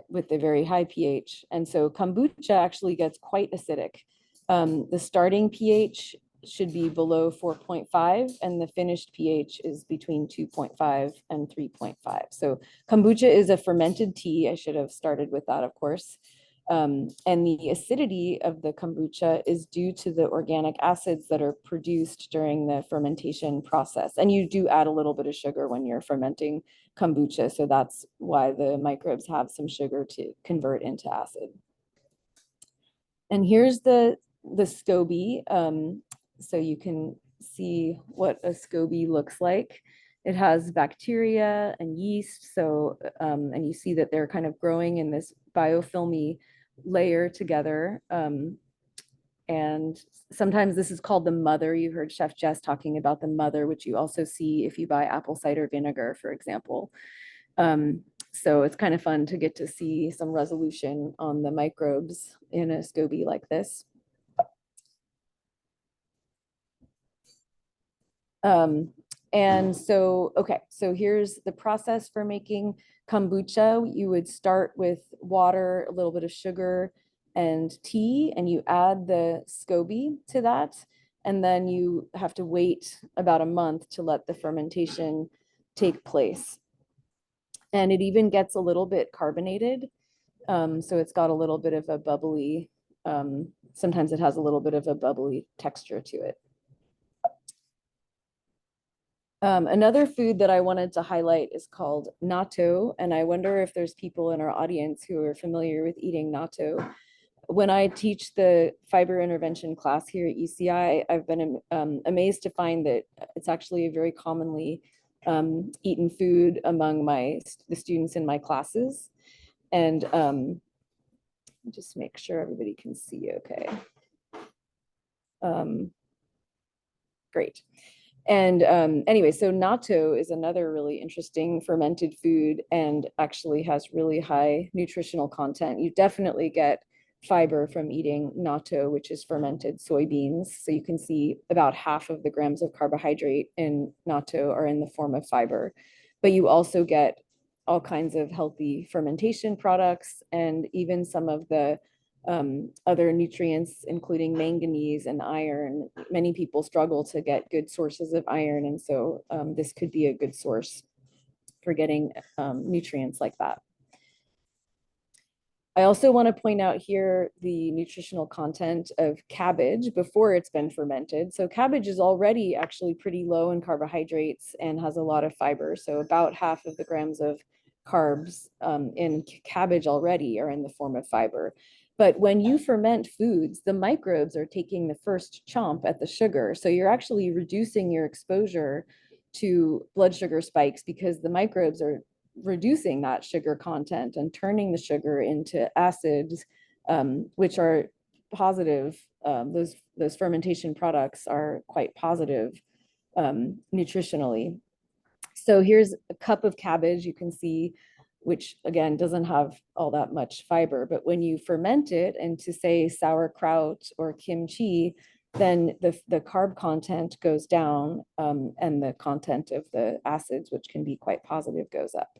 with a very high pH. And so kombucha actually gets quite acidic. The starting pH should be below 4.5, and the finished pH is between 2.5 and 3.5. So kombucha is a fermented tea. I should have started with that, of course. And the acidity of the kombucha is due to the organic acids that are produced during the fermentation process. And you do add a little bit of sugar when you're fermenting kombucha. So that's why the microbes have some sugar to convert into acid. And here's the SCOBY. So you can see what a SCOBY looks like. It has bacteria and yeast. So, and you see that they're kind of growing in this biofilmy layer together. And sometimes this is called the mother. You heard Chef Jess talking about the mother, which you also see if you buy apple cider vinegar, for example. So it's kind of fun to get to see some resolution on the microbes in a SCOBY like this. And so, okay, so here's the process for making kombucha. You would start with water, a little bit of sugar and tea, and you add the SCOBY to that. And then you have to wait about a month to let the fermentation take place. And it even gets a little bit carbonated. So it's got a little bit of a bubbly, sometimes it has a little bit of a bubbly texture to it. Another food that I wanted to highlight is called natto, and I wonder if there's people in our audience who are familiar with eating natto. When I teach the fiber intervention class here at UCI, I've been amazed to find that it's actually a very commonly eaten food among the students in my classes. And just make sure everybody can see okay. Great. And anyway, so natto is another really interesting fermented food and actually has really high nutritional content. You definitely get fiber from eating natto, which is fermented soybeans. So you can see about half of the grams of carbohydrate in natto are in the form of fiber. But you also get all kinds of healthy fermentation products and even some of the other nutrients, including manganese and iron. Many people struggle to get good sources of iron, and so this could be a good source for getting nutrients like that. I also want to point out here the nutritional content of cabbage before it's been fermented. So cabbage is already actually pretty low in carbohydrates and has a lot of fiber. So about half of the grams of carbs in cabbage already are in the form of fiber. But when you ferment foods, the microbes are taking the first chomp at the sugar. So you're actually reducing your exposure to blood sugar spikes because the microbes are reducing that sugar content and turning the sugar into acids, which are positive. Those fermentation products are quite positive nutritionally. So here's a cup of cabbage. You can see, which again doesn't have all that much fiber, but when you ferment it into say sauerkraut or kimchi, then the carb content goes down and the content of the acids, which can be quite positive, goes up.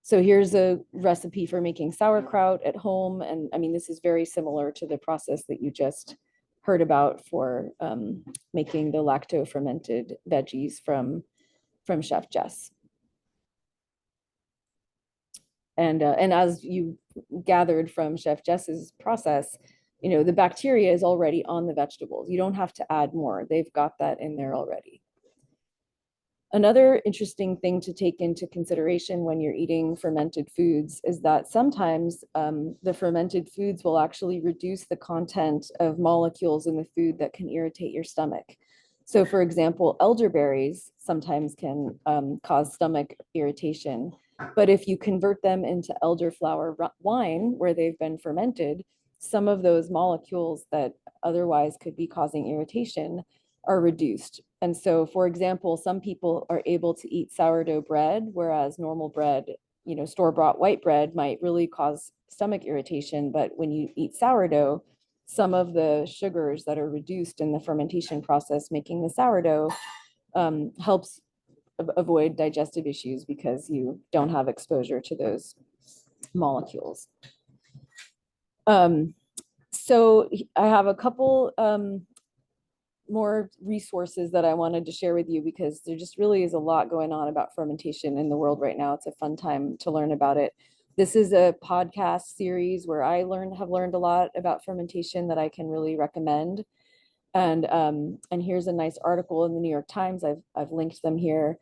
So here's a recipe for making sauerkraut at home. And I mean, this is very similar to the process that you just heard about for making the lacto-fermented veggies from Chef Jess. And as you gathered from Chef Jess's process, the bacteria is already on the vegetables. You don't have to add more. They've got that in there already. Another interesting thing to take into consideration when you're eating fermented foods is that sometimes the fermented foods will actually reduce the content of molecules in the food that can irritate your stomach. So for example, elderberries sometimes can cause stomach irritation, but if you convert them into elderflower wine where they've been fermented, some of those molecules that otherwise could be causing irritation are reduced. And so, for example, some people are able to eat sourdough bread, whereas normal bread, store-bought white bread might really cause stomach irritation. But when you eat sourdough, some of the sugars that are reduced in the fermentation process making the sourdough helps avoid digestive issues because you don't have exposure to those molecules. So I have a couple more resources that I wanted to share with you because there just really is a lot going on about fermentation in the world right now. It's a fun time to learn about it. This is a podcast series where I have learned a lot about fermentation that I can really recommend. And here's a nice article in the New York Times. I've linked them here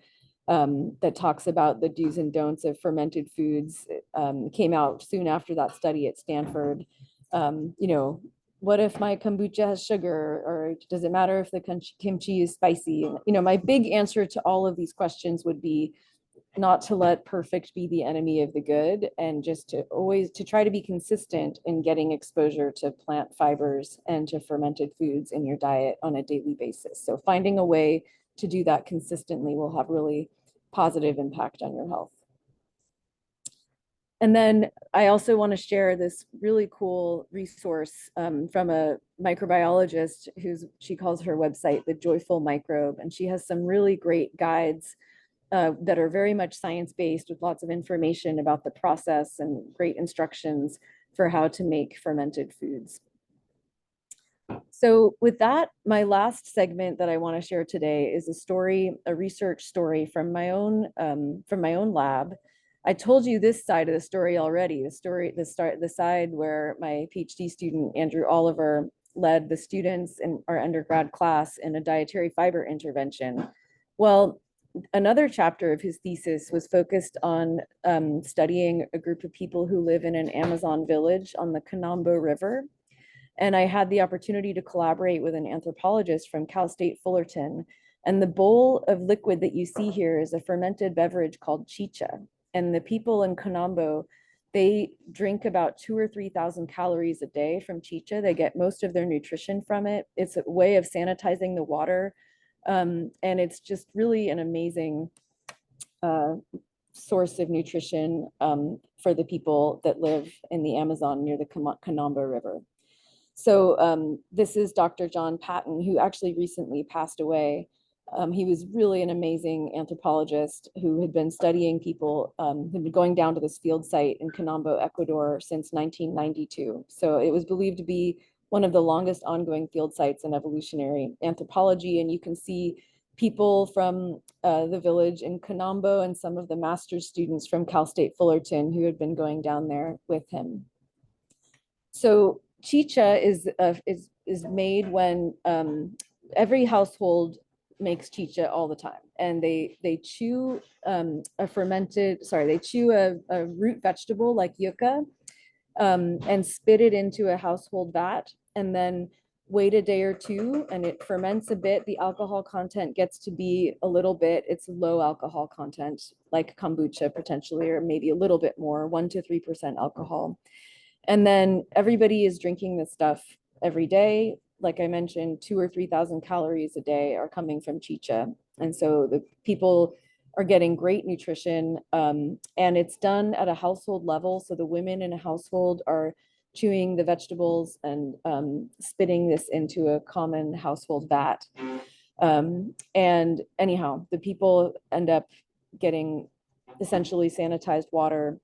that talks about the do's and don'ts of fermented foods. It came out soon after that study at Stanford. What if my kombucha has sugar, or does it matter if the kimchi is spicy? My big answer to all of these questions would be not to let perfect be the enemy of the good, and just to try to be consistent in getting exposure to plant fibers and to fermented foods in your diet on a daily basis. So finding a way to do that consistently will have really positive impact on your health. And then I also want to share this really cool resource from a microbiologist she calls her website The Joyful Microbe. And she has some really great guides that are very much science-based with lots of information about the process and great instructions for how to make fermented foods. So with that, my last segment that I want to share today is a research story from my own lab. I told you this side of the story already, the side where my PhD student, Andrew Oliver, led the students in our undergrad class in a dietary fiber intervention. Well, another chapter of his thesis was focused on studying a group of people who live in an Amazon village on the Canambo River. And I had the opportunity to collaborate with an anthropologist from Cal State Fullerton. And the bowl of liquid that you see here is a fermented beverage called chicha. And the people in Canambo, they drink about 2,000 or 3,000 calories a day from chicha. They get most of their nutrition from it. It's a way of sanitizing the water. And it's just really an amazing source of nutrition for the people that live in the Amazon near the Canambo River. So this is Dr. John Patton, who actually recently passed away. He was really an amazing anthropologist who had been studying people, had been going down to this field site in Canambo, Ecuador since 1992. So it was believed to be one of the longest ongoing field sites in evolutionary anthropology. And you can see people from the village in Canambo and some of the master's students from Cal State Fullerton who had been going down there with him. So chicha is made when every household makes chicha all the time, and they chew a root vegetable like yucca and spit it into a household vat, and then wait a day or two, and it ferments a bit. The alcohol content gets to be a little bit, it's low alcohol content, like kombucha potentially, or maybe a little bit more, 1 to 3% alcohol. And then everybody is drinking this stuff every day. Like I mentioned, 2,000 or 3,000 calories a day are coming from chicha. And so the people are getting great nutrition, and it's done at a household level. So the women in a household are chewing the vegetables and spitting this into a common household vat. And anyhow, the people end up getting essentially sanitized water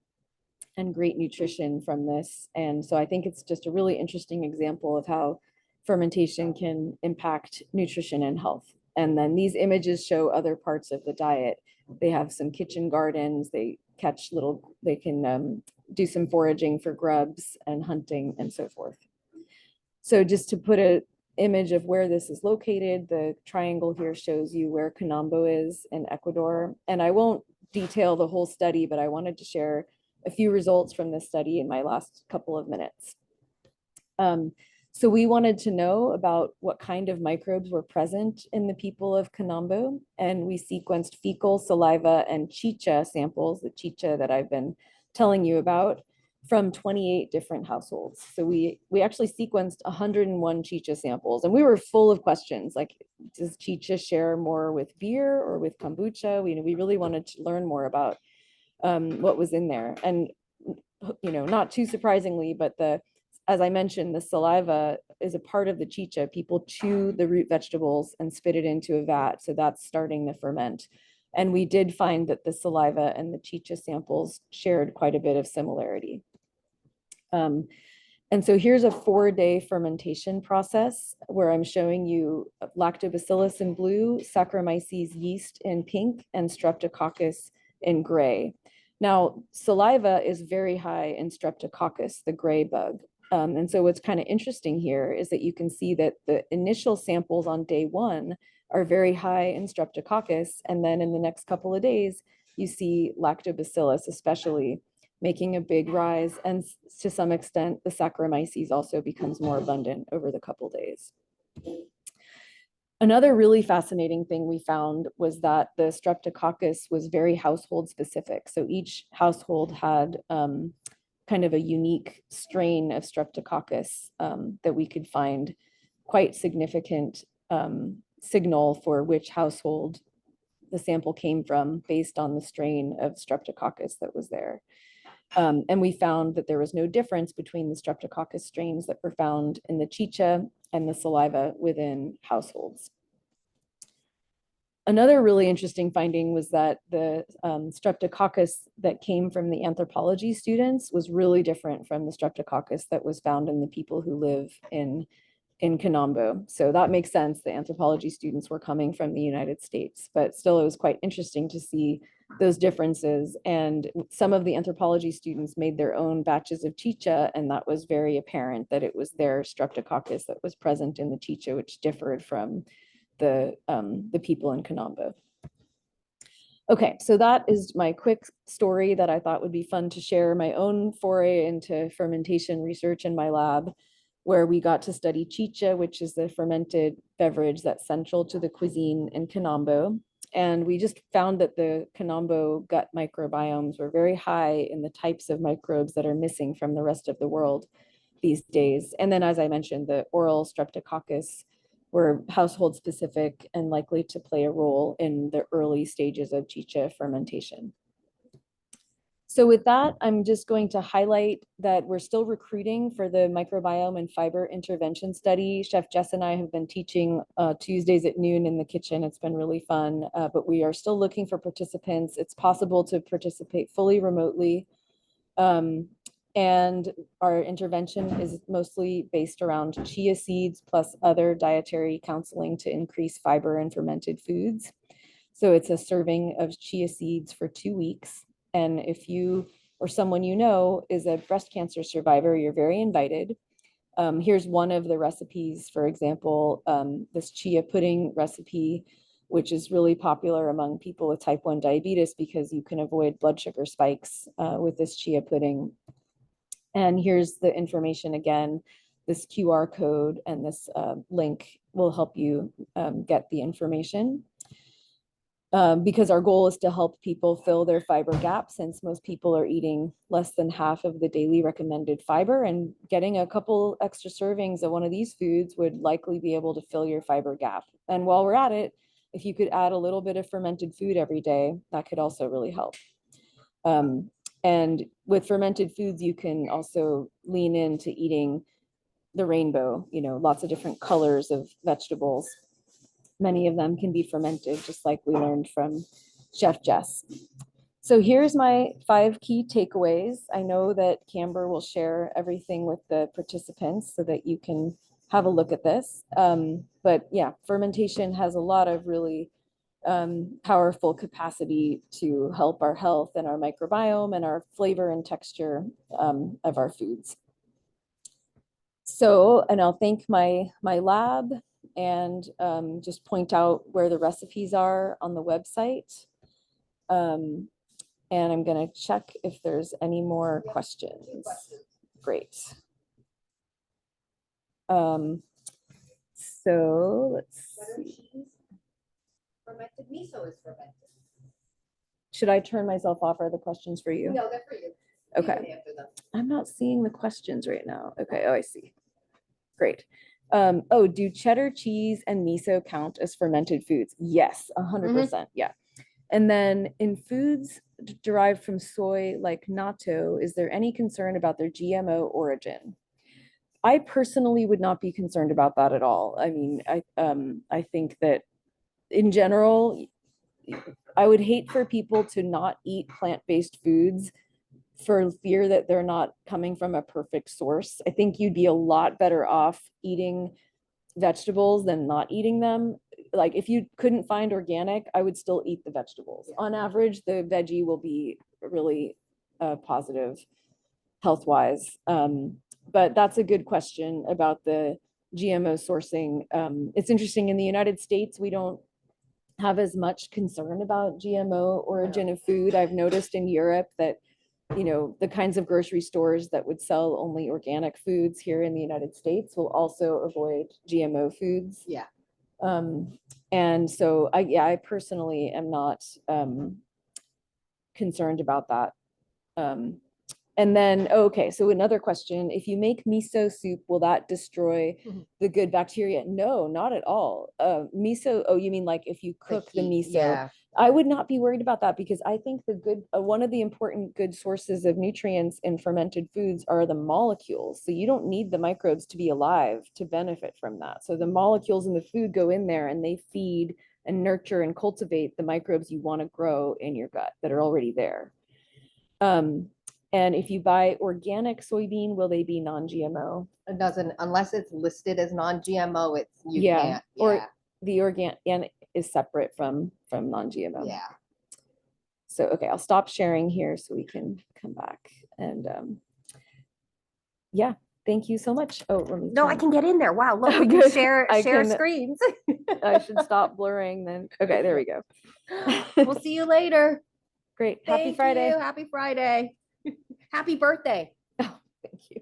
and great nutrition from this. And so I think it's just a really interesting example of how fermentation can impact nutrition and health. And then these images show other parts of the diet. They have some kitchen gardens, they catch little, they can do some foraging for grubs and hunting and so forth. So just to put an image of where this is located, the triangle here shows you where Canambo is in Ecuador. And I won't detail the whole study, but I wanted to share a few results from this study in my last couple of minutes. So we wanted to know about what kind of microbes were present in the people of Canambo, and we sequenced fecal, saliva, and chicha samples, the chicha that I've been telling you about, from 28 different households. So we actually sequenced 101 chicha samples, and we were full of questions like, does chicha share more with beer or with kombucha? We really wanted to learn more about what was in there. And not too surprisingly, but as I mentioned, the saliva is a part of the chicha. People chew the root vegetables and spit it into a vat. So that's starting the ferment. And we did find that the saliva and the chicha samples shared quite a bit of similarity. And so here's a 4-day fermentation process where I'm showing you lactobacillus in blue, Saccharomyces yeast in pink, and Streptococcus in gray. Now, saliva is very high in Streptococcus, the gray bug. And so what's kind of interesting here is that you can see that the initial samples on day 1 are very high in Streptococcus. And then in the next couple of days, you see lactobacillus, especially making a big rise. And to some extent, the Saccharomyces also becomes more abundant over the couple days. Another really fascinating thing we found was that the Streptococcus was very household specific. So each household had kind of a unique strain of Streptococcus that we could find quite significant signal for which household the sample came from based on the strain of Streptococcus that was there. And we found that there was no difference between the Streptococcus strains that were found in the chicha and the saliva within households. Another really interesting finding was that the Streptococcus that came from the anthropology students was really different from the Streptococcus that was found in the people who live in Canambo. So that makes sense. The anthropology students were coming from the United States, but still it was quite interesting to see those differences. And some of the anthropology students made their own batches of chicha, and that was very apparent that it was their Streptococcus that was present in the chicha, which differed from the people in Canambo. Okay, so that is my quick story that I thought would be fun to share, my own foray into fermentation research in my lab, where we got to study chicha, which is the fermented beverage that's central to the cuisine in Canambo. And we just found that the Canambo gut microbiomes were very high in the types of microbes that are missing from the rest of the world these days. And then, as I mentioned, the oral Streptococcus were household specific and likely to play a role in the early stages of chicha fermentation. So with that, I'm just going to highlight that we're still recruiting for the microbiome and fiber intervention study. Chef Jess and I have been teaching Tuesdays at noon in the kitchen. It's been really fun, but we are still looking for participants. It's possible to participate fully remotely. And our intervention is mostly based around chia seeds plus other dietary counseling to increase fiber and fermented foods. So it's a serving of chia seeds for 2 weeks. And if you or someone you know is a breast cancer survivor, you're very invited. Here's one of the recipes, for example, this chia pudding recipe, which is really popular among people with type 1 diabetes because you can avoid blood sugar spikes with this chia pudding. And here's the information again. This QR code and this link will help you get the information. Because our goal is to help people fill their fiber gap, since most people are eating less than half of the daily recommended fiber, and getting a couple extra servings of one of these foods would likely be able to fill your fiber gap. And while we're at it, if you could add a little bit of fermented food every day, that could also really help. And with fermented foods, you can also lean into eating the rainbow, lots of different colors of vegetables. Many of them can be fermented, just like we learned from Chef Jess. So here's my 5 key takeaways. I know that Camber will share everything with the participants so that you can have a look at this. But yeah, fermentation has a lot of really powerful capacity to help our health and our microbiome and our flavor and texture of our foods. So, and I'll thank my lab and just point out where the recipes are on the website. And I'm going to check if there's any more questions. Great. So let's see. Fermented miso is fermented. Should I turn myself off? Are the questions for you? No, they're for you. Okay. I'm not seeing the questions right now. Okay. Oh, I see. Great. Oh, do cheddar cheese and miso count as fermented foods? Yes, 100%. Yeah. And then in foods derived from soy like natto, is there any concern about their GMO origin? I personally would not be concerned about that at all. I mean, I think that in general, I would hate for people to not eat plant-based foods for fear that they're not coming from a perfect source. I think you'd be a lot better off eating vegetables than not eating them. Like if you couldn't find organic, I would still eat the vegetables. On average, the veggie will be really positive health-wise. But that's a good question about the GMO sourcing. It's interesting, in the United States, we don't have as much concern about GMO origin of food. I've noticed in Europe that, you know, the kinds of grocery stores that would sell only organic foods here in the United States will also avoid GMO foods. Yeah. And so I personally am not concerned about that. And then, okay, so another question, if you make miso soup, will that destroy the good bacteria? No, not at all. Miso, oh, you mean like if you cook the miso? Yeah. I would not be worried about that, because I think the good, one of the important good sources of nutrients in fermented foods are the molecules. So you don't need the microbes to be alive to benefit from that. So the molecules in the food go in there and they feed and nurture and cultivate the microbes you want to grow in your gut that are already there. And if you buy organic soybean, will they be non-GMO? It doesn't, unless it's listed as non-GMO, it's, you Yeah, can't. or Yeah. the organic is separate from non-GMO. Yeah. So, okay, I'll stop sharing here so we can come back. And yeah, thank you so much. Oh, let me No, I turn- can get in there. Wow, look, we Good. can share I share can- screens. I should stop blurring then. Okay, there we go. We'll see you later. Great. Happy Thank Friday. you. Happy Friday. Happy birthday. Oh, thank you.